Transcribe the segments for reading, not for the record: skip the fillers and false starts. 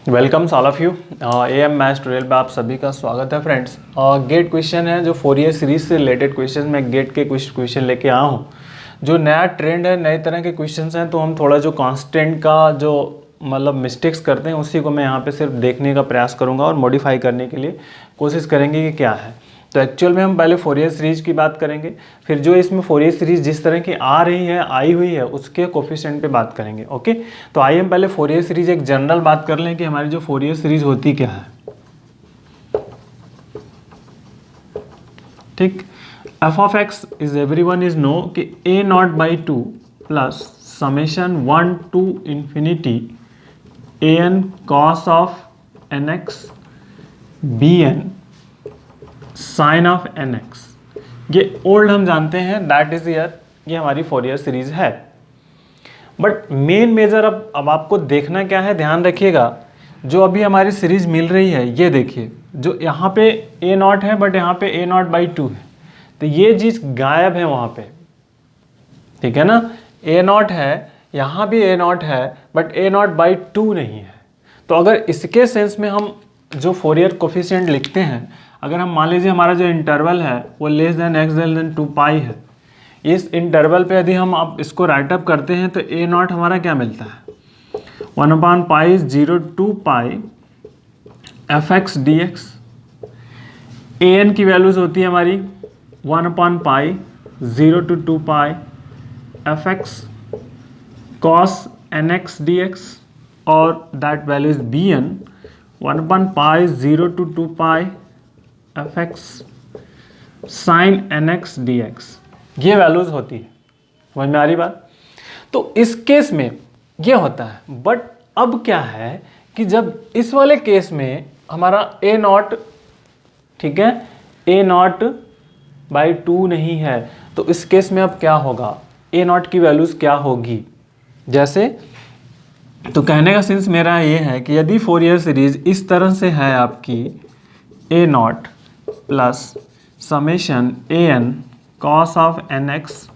Welcome all of you. AM maths tutorial पे आप सभी का स्वागत है फ्रेंड्स। गेट क्वेश्चन है जो फोरियर सीरीज से रिलेटेड क्वेश्चन, मैं गेट के कुछ क्वेश्चन लेके आया हूँ। जो नया ट्रेंड है, नए तरह के क्वेश्चन हैं, तो हम थोड़ा जो कांस्टेंट का जो मतलब मिस्टेक्स करते हैं उसी को मैं यहाँ पे सिर्फ देखने का प्रयास करूँगा और मॉडिफाई करने के लिए कोशिश करेंगे कि क्या है। तो एक्चुअल में हम पहले फोरियर सीरीज की बात करेंगे, फिर जो इसमें फोरियर सीरीज जिस तरह की आ रही है, आई हुई है, उसके कोफिशिएंट पे बात करेंगे। ओके, तो आइए हम पहले फोरियर सीरीज एक जनरल बात कर लें कि हमारी जो फोरियर सीरीज होती क्या है। ठीक, F of X is everyone is know कि a0/2 plus summation 1 to infinity an cos of nx bn sine of nx, ये ओल्ड हम जानते हैं, दैट इज ईयर, ये हमारी फोरियर सीरीज है। बट मेन मेजर अब आपको देखना क्या है, ध्यान रखिएगा। जो अभी हमारी सीरीज मिल रही है, ये देखिए, जो यहाँ पे a0 है बट यहाँ पे a0/2 है, तो ये चीज गायब है वहाँ पे। ठीक है ना, a0 है, यहाँ भी a0 है बट a0/2 नहीं है। तो अगर इसके सेंस में हम जो फोरियर कोफिशिएंट लिखते हैं, अगर हम मान लीजिए हमारा जो इंटरवल है वो less than x less than 2π है, इस इंटरवल पे यदि हम अब इसको राइट अप करते हैं तो a0 हमारा क्या मिलता है, 1/π 0 to π fx dx। an की वैल्यूज होती है हमारी 1/π 0 to 2π fx cos nx dx, और that value is bn 1/π 0 to 2π fx sin nx dx, ये वैल्यूज होती है। समझ में आ रही बात? तो इस केस में ये होता है। बट अब क्या है कि जब इस वाले केस में हमारा a0, ठीक है, a0/2 नहीं है, तो इस केस में अब क्या होगा, a0 की वैल्यूज क्या होगी। जैसे, तो कहने का सेंस मेरा ये है कि यदि फोरियर सीरीज इस तरह से है आपकी a0 plus summation an cos of nx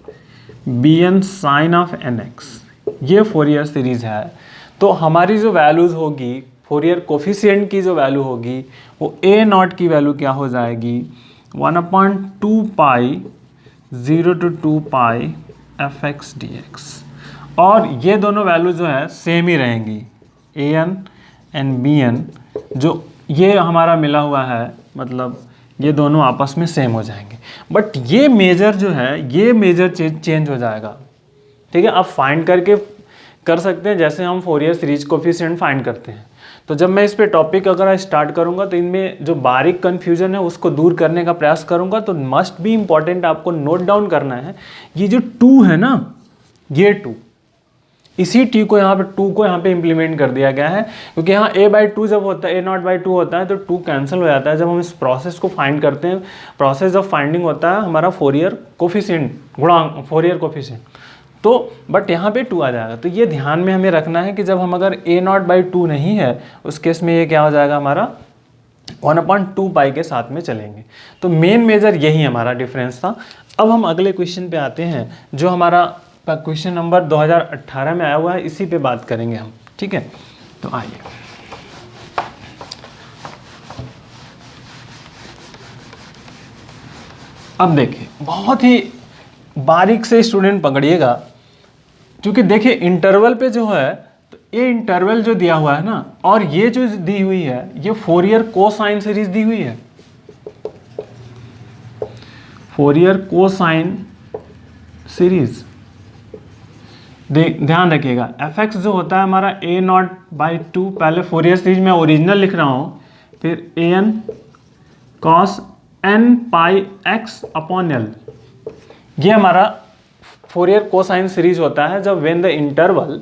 bn sin of nx, ये फोरियर सीरीज है, तो हमारी जो वैल्यूज होगी, फोरियर कोफिशिएंट की जो वैल्यू होगी, वो a0 की वैल्यू क्या हो जाएगी, 1/2π 0 to 2π fx dx। और ये दोनों वैल्यू जो है सेम ही रहेंगी, an एंड bn, जो ये हमारा मिला हुआ है, मतलब ये दोनों आपस में सेम हो जाएंगे। बट ये मेजर जो है, ये मेजर चेंज हो जाएगा। ठीक है, आप फाइंड करके कर सकते हैं, जैसे हम फोरियर सीरीज कोफिशिएंट फाइंड करते हैं। तो जब मैं इस पे टॉपिक अगर स्टार्ट करूंगा तो इनमें जो बारीक कन्फ्यूजन है उसको दूर करने का प्रयास करूंगा। तो मस्ट बी इम्पॉर्टेंट आपको नोट डाउन करना है, ये जो 2 है ना, ये 2, इसी t को यहाँ पे 2 को यहाँ पे इम्प्लीमेंट कर दिया गया है, क्योंकि यहाँ a/2 जब होता है, a0/2 होता है तो 2 कैंसिल हो जाता है जब हम इस प्रोसेस को फाइंड करते हैं। प्रोसेस ऑफ फाइंडिंग होता है हमारा फोरियर कोफिशिएंट, गुणांक, फोरियर कोफिशिएंट। तो बट यहाँ पे 2 आ जाएगा। तो ये ध्यान में हमें रखना है कि जब हम अगर a0/2 नहीं है, उस केस में ये क्या हो जाएगा, हमारा 1/2π के साथ में चलेंगे। तो मेन मेजर यही हमारा डिफरेंस था। अब हम अगले क्वेश्चन पे आते हैं, जो हमारा क्वेश्चन नंबर 2018 में आया हुआ है, इसी पे बात करेंगे हम। ठीक है, तो आइए। अब देखिए, बहुत ही बारीक से स्टूडेंट पकड़िएगा, क्योंकि देखिए इंटरवल पे जो है, तो ये इंटरवल जो दिया हुआ है ना, और ये जो दी हुई है, ये फोरियर कोसाइन सीरीज दी हुई है। फोरियर कोसाइन सीरीज, ध्यान रखिएगा। fx जो होता है हमारा a0/2, पहले फोरियर सीरीज में ओरिजिनल लिख रहा हूँ, फिर an cos nπx/l, ये हमारा फोरियर कोसाइन सीरीज होता है जब when the interval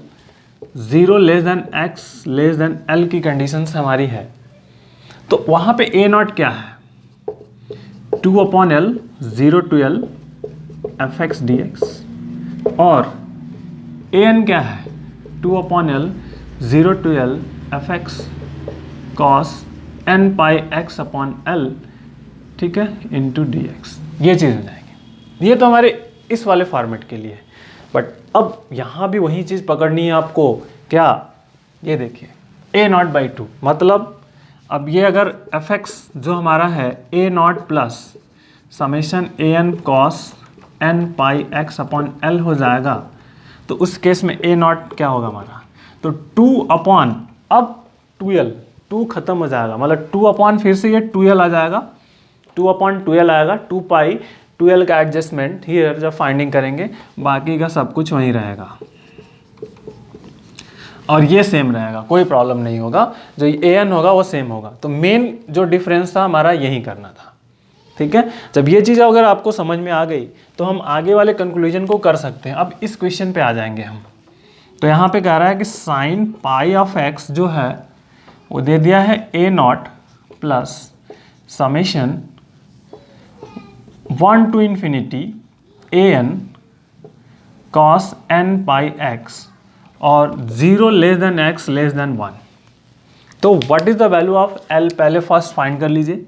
0 less then x less than l की कंडीशन हमारी है। तो वहाँ पे a0 क्या है, 2/l 0 to l fx dx, और an क्या है, 2/l 0 to l fx cos nπx/l, ठीक है, इंटू dx, ये चीज़ हो जाएगी। ये तो हमारे इस वाले फॉर्मेट के लिए। बट अब यहाँ भी वही चीज़ पकड़नी है आपको, क्या, ये देखिए ए नॉट बाई टू, मतलब अब ये अगर एफ एक्स जो हमारा है a nought plus summation a n cos N pi x upon L हो जाएगा, तो उस केस में ए नॉट क्या होगा हमारा, तो 2 अपॉन अब 2l, 2 खत्म हो जाएगा, मतलब 2 अपॉन फिर से ये 2l आ जाएगा, 2 अपॉन 2l आएगा, 2 पाई 2l का एडजस्टमेंट हियर जब फाइंडिंग करेंगे बाकी का सब कुछ वहीं रहेगा और ये सेम रहेगा, कोई प्रॉब्लम नहीं होगा, जो ए एन होगा वो सेम होगा। तो मेन जो डिफरेंस था हमारा यही करना था, ठीक है। जब ये चीज़ अगर आपको समझ में आ गई तो हम आगे वाले कंक्लूजन को कर सकते हैं। अब इस क्वेश्चन पे आ जाएंगे हम। तो यहाँ पे कह रहा है कि साइन पाई ऑफ एक्स जो है वो दे दिया है a nought plus summation 1 to infinity a n cos N pi x और 0 less than x less than 1। तो what is the value of L, पहले फर्स्ट फाइंड कर लीजिए,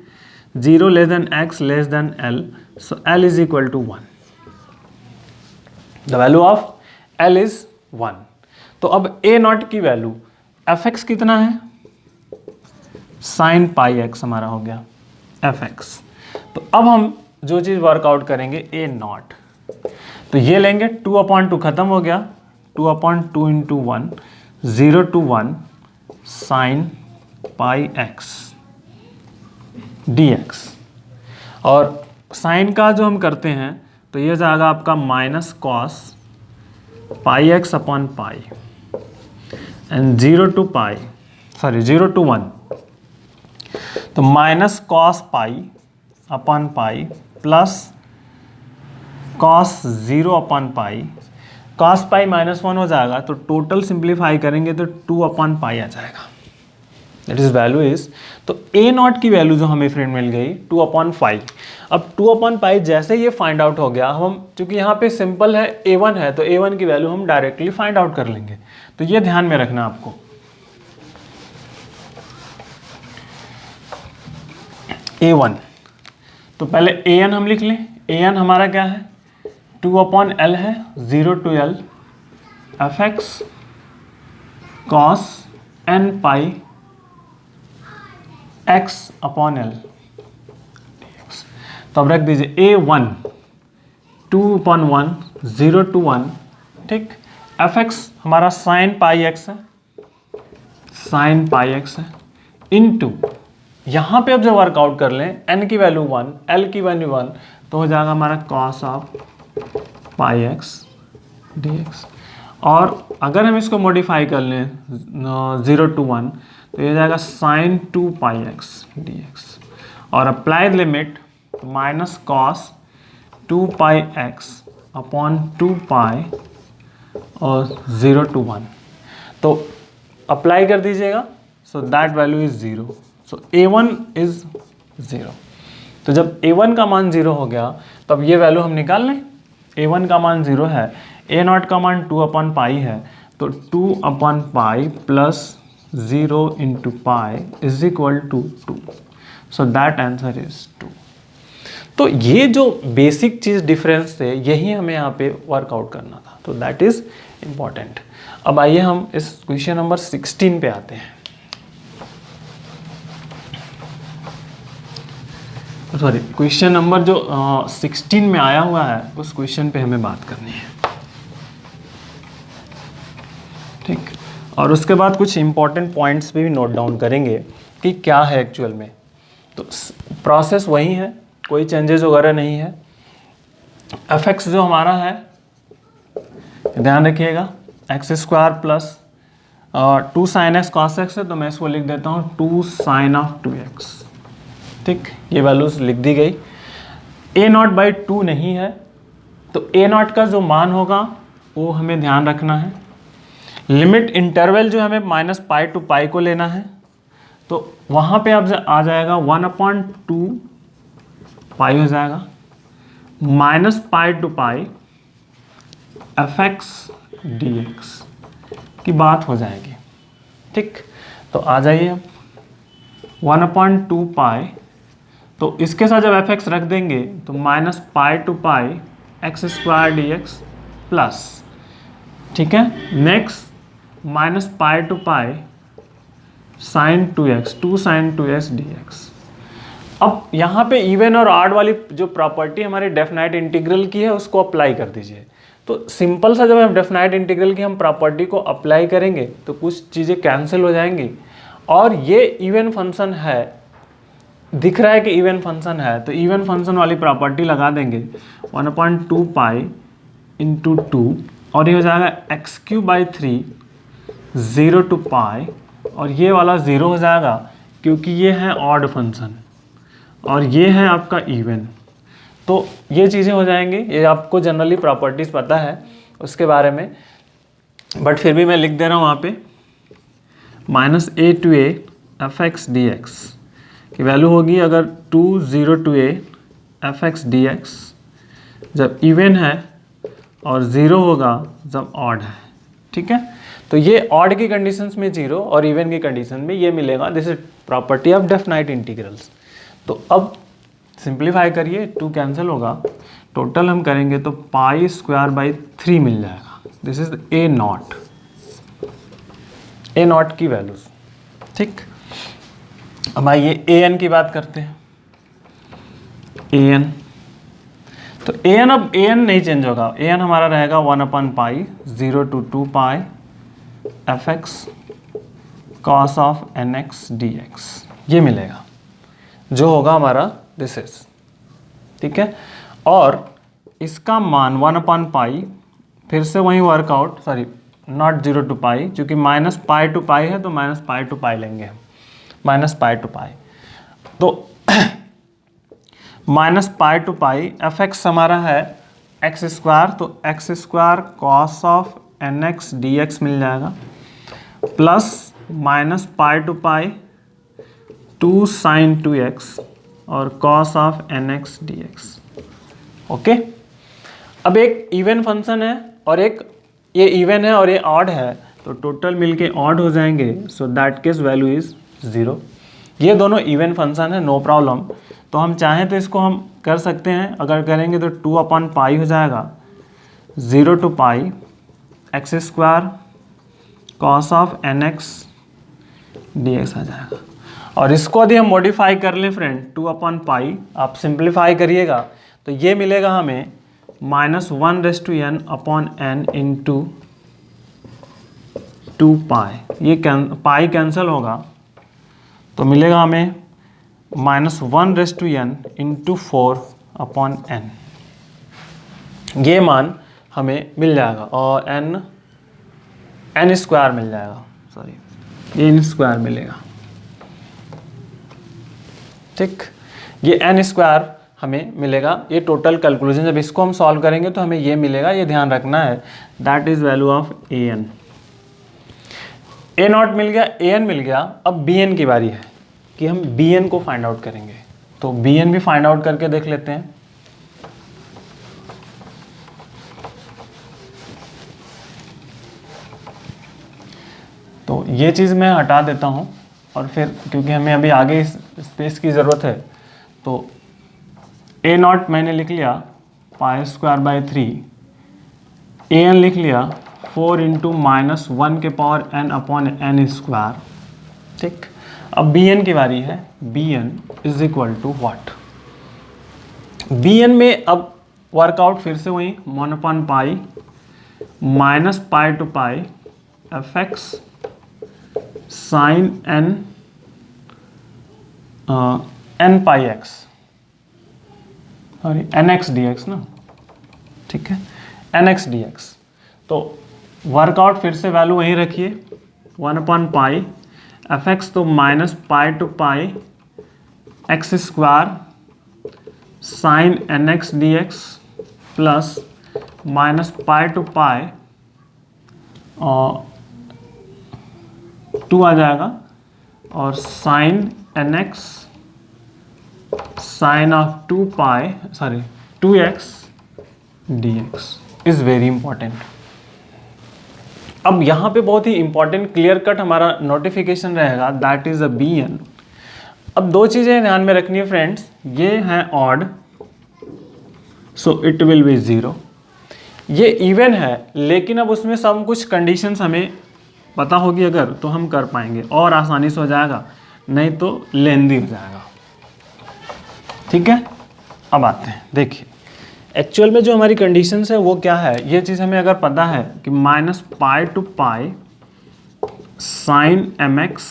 0 less than x less than L, so L is equal to 1, the value of L is 1। तो अब a nought की वैल्यू f x कितना है, साइन पाई एक्स हमारा हो गया एफ एक्स। तो अब हम जो चीज़ वर्कआउट करेंगे ए नॉट, तो ये लेंगे 2 अपॉन 2 खत्म हो गया, 2 upon 2 into 1, 0 to 1 sine pi x D x. और साइन का जो हम करते हैं तो ये जाएगा आपका minus cos pi x upon pi and 0 to 1, तो minus cos pi upon pi plus cos 0 upon pi, cos pi minus 1 हो जाएगा, तो टोटल सिंप्लीफाई करेंगे तो 2 अपॉन पाई आ जाएगा, दैट इज वैल्यू इज। तो ए नॉट की वैल्यू जो हमें फ्रेंड मिल गई 2 अपॉन पाई। अब 2 अपॉन पाई जैसे ये फाइंड आउट हो गया, हम चूंकि यहाँ पे सिंपल है a1 है तो a1 की वैल्यू हम डायरेक्टली फाइंड आउट कर लेंगे। तो ये ध्यान में रखना आपको, a1, तो पहले an हम लिख लें, an हमारा क्या है 2 अपॉन एल है, 0 to l F X cos N pi x upon L. तो अब रख दीजिए a1 2 अपॉन 1, 0 to 1, ठीक। एफ एक्स हमारा साइन पाई एक्स है, साइन पाई एक्स है, इनटू यहाँ पे अब जब वर्कआउट कर लें n की वैल्यू 1, l की वैल्यू 1, तो हो जाएगा हमारा cos of pi x D x. और अगर हम इसको मॉडिफाई कर लें 0 to 1, तो ये जाएगा साइन 2 पाई एक्स डी एक्स और अप्लाइड लिमिट माइनस कॉस 2 पाई एक्स अपॉन 2 पाई और 0 to 1, तो अप्लाई कर दीजिएगा, so that value is 0, so a1 is 0। तो जब a1 का मान 0 हो गया तो अब ये वैल्यू हम निकाल लें, a1 का मान 0 है, a नॉट का मान 2 अपॉन पाई है, तो 2 upon pi plus 0 into pi is equal to 2, so that answer is 2। तो ये जो बेसिक चीज़ डिफरेंस थे यही हमें यहाँ पे वर्कआउट करना था, तो दैट इज इम्पॉर्टेंट। अब आइए हम इस क्वेश्चन नंबर 16 पे आते हैं, सॉरी क्वेश्चन नंबर जो 16 में आया हुआ है उस क्वेश्चन पे हमें बात करनी है, ठीक। और उसके बाद कुछ इंपॉर्टेंट पॉइंट्स पे भी नोट डाउन करेंगे कि क्या है एक्चुअल में। तो प्रोसेस वही है, कोई चेंजेस वगैरह नहीं है। एफ एक्स जो हमारा है ध्यान रखिएगा x square plus 2 sine x cos x है, तो मैं इसको लिख देता हूँ 2 साइन ऑफ 2x, ठीक। ये वैल्यूज लिख दी गई। a नॉट बाई 2 नहीं है, तो a नॉट का जो मान होगा वो हमें ध्यान रखना है। लिमिट इंटरवल जो हमें माइनस पाई टू पाई को लेना है, तो वहाँ पे अब आ जाएगा 1/2 पाई हो जाएगा, minus pi to pi F X D X की बात हो जाएगी, ठीक। तो आ जाइए अब 1/2 पाई, तो इसके साथ जब एफ एक्स रख देंगे तो minus pi to pi X square D X plus, ठीक है। Next minus pi to pi sine 2x, 2 sine 2x dx। अब यहाँ पे इवन और ऑड वाली जो प्रॉपर्टी हमारे डेफिनाइट इंटीग्रल की है उसको अप्लाई कर दीजिए। तो सिंपल सा जब हम डेफिनाइट इंटीग्रल की हम प्रॉपर्टी को अप्लाई करेंगे तो कुछ चीज़ें कैंसिल हो जाएंगी, और ये इवन फंक्शन है, दिख रहा है कि इवन फंक्शन है, तो इवन फंक्शन वाली प्रॉपर्टी लगा देंगे 1/2 पाई इंटू 2, और ये हो जाएगा x³ 0 to पाई, और ये वाला 0 हो जाएगा क्योंकि ये है ऑड फंक्शन और ये है आपका इवन। तो ये चीज़ें हो जाएंगी, ये आपको जनरली प्रॉपर्टीज़ पता है उसके बारे में, बट फिर भी मैं लिख दे रहा हूँ वहाँ पे -a to a fx dx की वैल्यू होगी अगर 2 0 to a fx dx जब इवन है और 0 होगा जब ऑड है। ठीक है, तो ये ऑड की कंडीशंस में 0 और इवन की कंडीशन में ये मिलेगा। This is property of definite integrals. तो अब सिंप्लीफाई करिए, 2 कैंसिल होगा, टोटल हम करेंगे तो π² 3 मिल जाएगा। दिस इज ए नॉट की वैल्यूज। ठीक, अब आइए ए एन की बात करते हैं। ए एन, तो ए एन, अब ए एन नहीं चेंज होगा, ए एन हमारा रहेगा 1/π 0 to 2 pi fx cos of nx dx, ये मिलेगा जो होगा हमारा दिस इज। ठीक है, और इसका मान 1/π फिर से वही वर्कआउट, सॉरी नॉट 0 to पाई, क्योंकि -π to π है तो -π to π लेंगे हम, -π to π। तो -π to π fx हमारा है x², तो x² cos of nx dx मिल जाएगा, प्लस -π to π 2 sin 2x और cos of nx dx। Okay, अब एक इवन फंक्शन है और एक ये इवन है और ये ऑड है, तो टोटल मिलके ऑड हो जाएंगे, so that case value is 0। ये दोनों इवन फंक्शन है, नो प्रॉब्लम। तो हम चाहें तो इसको हम कर सकते हैं, अगर करेंगे तो 2/π हो जाएगा 0 to π x² cos of nx dx आ जाएगा। और इसको यदि हम मॉडिफाई कर लें फ्रेंड, 2/π आप सिंप्लीफाई करिएगा तो ये मिलेगा हमें -1/n/n इंटू 2π, ये पाई कैंसिल होगा तो मिलेगा हमें -1/n इंटू 4/n, ये मान हमें मिल जाएगा, और n² मिल जाएगा, सॉरी ये n² मिलेगा। ठीक, ये n² हमें मिलेगा, ये टोटल कैलकुलेशन जब इसको हम सॉल्व करेंगे तो हमें ये मिलेगा, ये ध्यान रखना है, that is value of a n. A nought मिल गया, ए एन मिल गया, अब बी एन की बारी है कि हम बी एन को फाइंड आउट करेंगे। तो बी एन भी फाइंड आउट करके देख लेते हैं। तो ये चीज़ मैं हटा देता हूँ, और फिर क्योंकि हमें अभी आगे इस स्पेस की ज़रूरत है, तो ए नॉट मैंने लिख लिया π² 3, ए एन लिख लिया 4 × -1n/n²। ठीक, अब बी एन की बारी है। B N is equal to what? B N में अब वर्कआउट फिर से वही 1/π -π to π fx sin nπx, sorry nx dx ना, ठीक है, nx dx। तो वर्कआउट फिर से वैल्यू वहीं रखिए 1/π fx, तो -π to π x² sin nx dx plus -π to π 2 आ जाएगा, और sin nx sin of 2x dx is very important. अब यहाँ पे बहुत ही इंपॉर्टेंट क्लियर कट हमारा नोटिफिकेशन रहेगा, that is a b n. अब दो चीज़ें ध्यान में रखनी है फ्रेंड्स, ये है odd, so it will be 0। ये इवन है, लेकिन अब उसमें सब कुछ कंडीशंस हमें पता होगी अगर तो हम कर पाएंगे और आसानी से हो जाएगा, नहीं तो लेंदी हो जाएगा। ठीक है, अब आते हैं, देखिए एक्चुअल में जो हमारी कंडीशंस है वो क्या है, ये चीज़ हमें अगर पता है कि minus pi to pi sine M X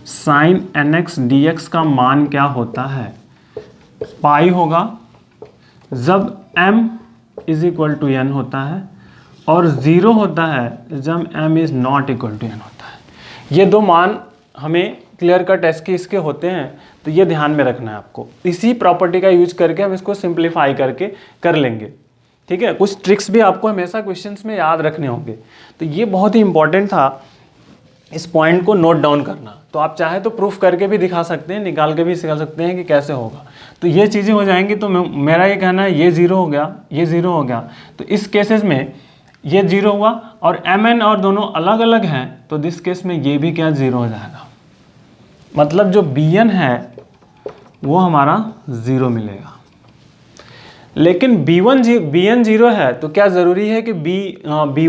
sine N X D X का मान क्या होता है, पाई होगा जब m is equal to n होता है और 0 होता है जब m is not equal to n होता है। ये दो मान हमें क्लियर कट एस के इसके होते हैं, तो ये ध्यान में रखना है आपको। इसी प्रॉपर्टी का यूज करके हम इसको सिंप्लीफाई करके कर लेंगे। ठीक है, कुछ ट्रिक्स भी आपको हमेशा क्वेश्चंस में याद रखने होंगे, तो ये बहुत ही इंपॉर्टेंट था इस पॉइंट को नोट डाउन करना। तो आप चाहे तो प्रूफ करके भी दिखा सकते हैं, निकाल के भी सिखा सकते हैं कि कैसे होगा। तो ये चीज़ें हो जाएंगी। तो मेरा ये कहना है ये 0 हो गया, ये 0 हो गया, तो इस केसेस में ये 0 हुआ और एम एन और दोनों अलग अलग हैं, तो दिस केस में ये भी क्या 0 हो जाएगा। मतलब जो बी एन है वो हमारा 0 मिलेगा। लेकिन बी एन 0 है तो क्या ज़रूरी है कि B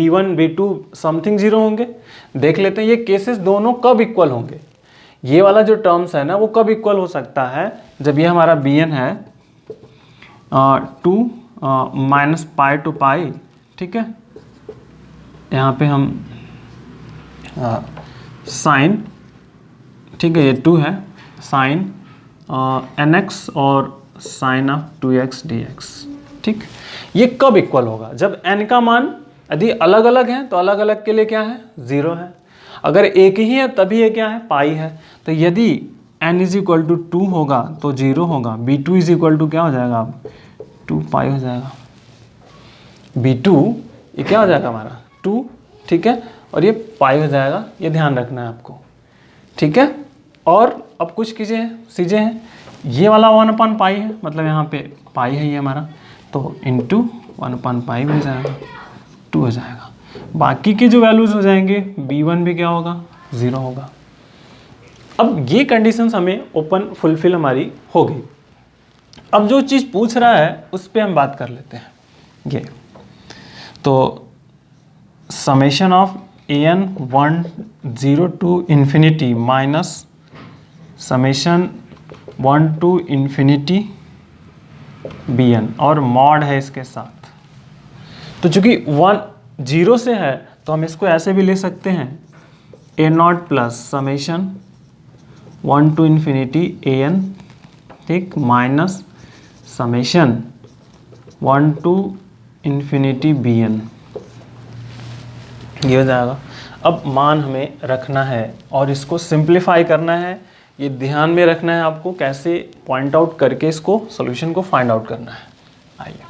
one B two something 0 होंगे। देख लेते हैं ये केसेस दोनों कब इक्वल होंगे। ये वाला जो टर्म्स है ना वो कब इक्वल हो सकता है, जब ये हमारा बी एन है 2 माइनस पाई टू पाई। ठीक है, यहाँ पे हम साइन, ठीक है ये 2 है, साइन एन एक्स और साइन ऑफ 2x dx। ठीक, ये कब इक्वल होगा, जब n का मान यदि अलग अलग है तो अलग अलग के लिए क्या है 0 है, अगर एक ही है तभी ये क्या है पाई है। तो यदि n इज इक्वल टू 2 होगा तो 0 होगा, b2 इज इक्वल टू क्या हो जाएगा अब 2 पाई हो जाएगा। b2 ये क्या हो जाएगा हमारा 2, ठीक है, और ये पाई हो जाएगा, ये ध्यान रखना है आपको। ठीक है, और अब कुछ चीज़ें हैं, ये वाला 1 पाई है, मतलब यहाँ पे पाई है ये हमारा, तो इंटू 1 पाई भी हो जाएगा, 2 हो जाएगा। बाकी के जो वैल्यूज़ हो जाएंगे b1 भी क्या होगा 0 होगा। अब ये कंडीशंस हमें ओपन फुलफिल हमारी हो गई। अब जो चीज़ पूछ रहा है उस पर हम बात कर लेते हैं। ये तो summation of an 1 0 to infinity minus summation 1 to infinity bn और मॉड है इसके साथ। तो चूंकि 1 0 से है तो हम इसको ऐसे भी ले सकते हैं a0 plus summation 1 to infinity an, ठीक, minus summation 1 to infinity bn, ये हो जाएगा। अब मान हमें रखना है और इसको सिंप्लीफाई करना है, ये ध्यान में रखना है आपको, कैसे पॉइंट आउट करके इसको सॉल्यूशन को फाइंड आउट करना है। आइए,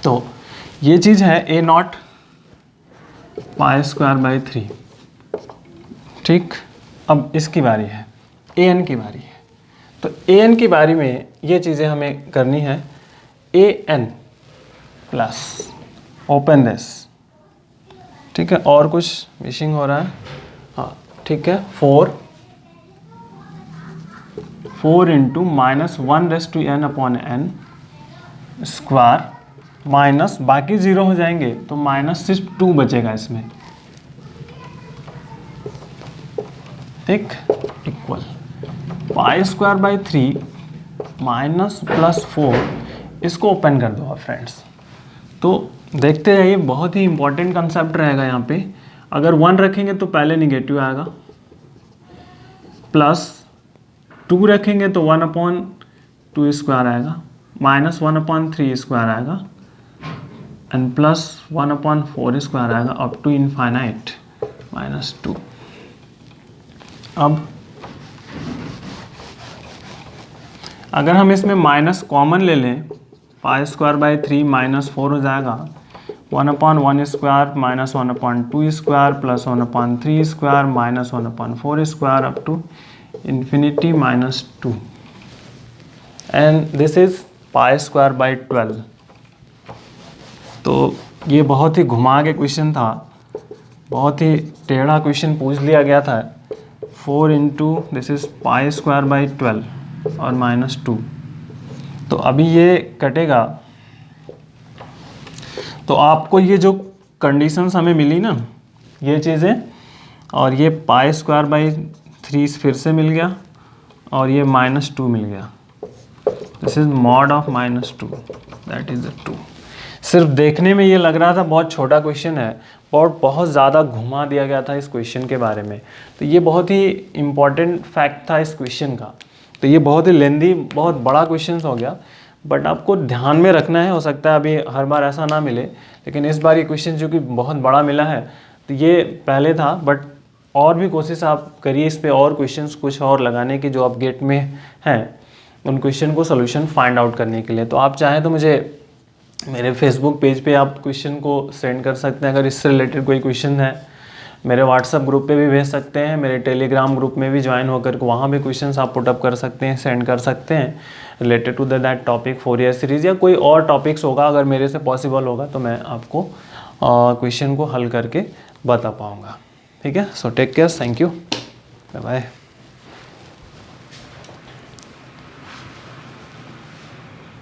तो ये चीज़ है a0 पाई स्क्वायर बाई 3। ठीक, अब इसकी बारी है, an की बारी है। तो an की बारी में ये चीज़ें हमें करनी है, an प्लस ओपन दिस, ठीक है, और कुछ मिसिंग हो रहा है, हाँ ठीक है, 4 into minus 1 raise to n upon n square minus बाकी 0 हो जाएंगे तो माइनस सिर्फ 2 बचेगा इसमें, ठीक, equal pi square by 3 minus plus 4, इसको ओपन कर दो आप फ्रेंड्स। तो देखते जाइए, बहुत ही इंपॉर्टेंट कंसेप्ट रहेगा यहाँ पे। अगर 1 रखेंगे तो पहले निगेटिव आएगा, प्लस 2 रखेंगे तो 1 अपॉन 2 स्क्वायर आएगा, माइनस 1 अपॉन 3 स्क्वायर आएगा, एंड प्लस 1 अपॉन 4 स्क्वायर आएगा, अप टू इनफाइनाइट माइनस 2। अब अगर हम इसमें माइनस कॉमन ले लें, पाई स्क्वायर बाई 3 माइनस 4 हो जाएगा, 1 upon 1 square minus 1 upon 2 square plus 1 upon 3 square minus 1 upon 4 square up to infinity minus 2, and this is pi square by 12। तो ये बहुत ही घुमा के क्वेश्चन था, बहुत ही टेढ़ा क्वेश्चन पूछ लिया गया था। 4 into this is pi square by 12 और माइनस 2, तो अभी ये कटेगा तो आपको ये जो कंडीशंस हमें मिली ना, ये चीज़ें, और ये π²/3 फिर से मिल गया, और ये -2 मिल गया। This is mod of -2, that is 2। सिर्फ देखने में ये लग रहा था बहुत छोटा क्वेश्चन है, और बहुत ज़्यादा घुमा दिया गया था इस क्वेश्चन के बारे में। तो ये बहुत ही इम्पॉर्टेंट फैक्ट था इस क्वेश्चन का। तो ये बहुत ही लेंदी, बहुत बड़ा क्वेश्चन हो गया, बट आपको ध्यान में रखना है। हो सकता है अभी हर बार ऐसा ना मिले, लेकिन इस बार ये क्वेश्चन जो कि बहुत बड़ा मिला है, तो ये पहले था, बट और भी कोशिश आप करिए इस पे और क्वेश्चंस कुछ और लगाने की जो आप गेट में हैं, उन क्वेश्चन को सोल्यूशन फाइंड आउट करने के लिए। तो आप चाहें तो मुझे मेरे फेसबुक पेज पे आप क्वेश्चन को सेंड कर सकते हैं, अगर इससे रिलेटेड कोई क्वेश्चन है। मेरे व्हाट्सएप ग्रुप पे भी भेज सकते हैं, मेरे टेलीग्राम ग्रुप में भी ज्वाइन होकर के वहाँ भी क्वेश्चंस आप पुटअप कर सकते हैं, सेंड कर सकते हैं related to that topic, Fourier series या कोई और टॉपिक्स होगा। अगर मेरे से पॉसिबल होगा तो मैं आपको क्वेश्चन को हल करके बता पाऊँगा। ठीक है, so take care, thank you, bye bye.